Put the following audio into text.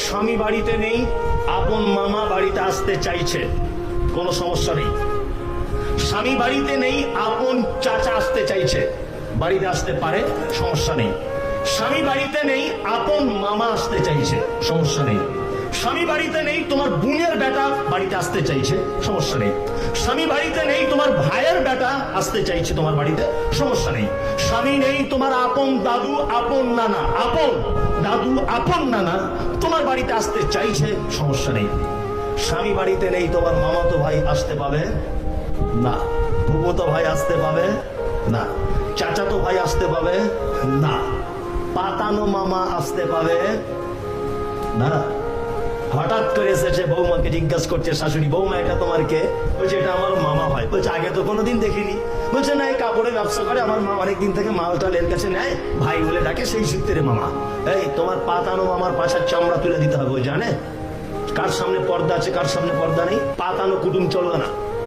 স্বামী বাড়িতে নেই, আপন মামা বাড়িতে আসতে চাইছে, কোনো সমস্যা নেই। স্বামী বাড়িতে নেই, আপন চাচা আসতে চাইছে, বাড়িতে আসতে পারে, সমস্যা নেই। স্বামী বাড়িতে নেই, আপন মামা আসতে চাইছে, সমস্যা নেই। স্বামী বাড়িতে নেই, তোমার বোনের বেটা বাড়িতে আসতে চাইছে, সমস্যা নেই। স্বামী বাড়িতে নেই, তোমার ভাইয়ের বেটা আসতে চাইছে তোমার বাড়িতে, সমস্যা নেই। স্বামী নেই, তোমার আপন দাদু, আপন নানা, আপন দাদু, আপন নানা তোমার বাড়িতে আসতে চাইছে, সমস্যা নেই। স্বামী বাড়িতে নেই, তোমার মামাতো ভাই আসতে পাবে না, ফুফুতো ভাই আসতে পাবে না, চাচাতো ভাই আসতে পাবে না, পাতানো মামা আসতে পাবে না। হঠাৎ করে এসেছে, বৌমাকে জিজ্ঞাসা করছে শাশুড়ি, বৌমা এটা তোমার কে? বলছে এটা আমার মামা হয়। বলছে আগে তো কোনোদিন দেখিনি। বলছে না, এই কাপড়ের ব্যবসা করে, আমার মা অনেকদিন থেকে মালটাল এর কাছে নেয়, ভাই বলে ডাকে, সেই সূত্রে মামা। এই তোমার পাতানো মামার পাছার চামড়া তুলে দিতে হবে, জানে কার সামনে পর্দা আছে কার সামনে পর্দা নেই। পাতানো কুটুম চলবে না।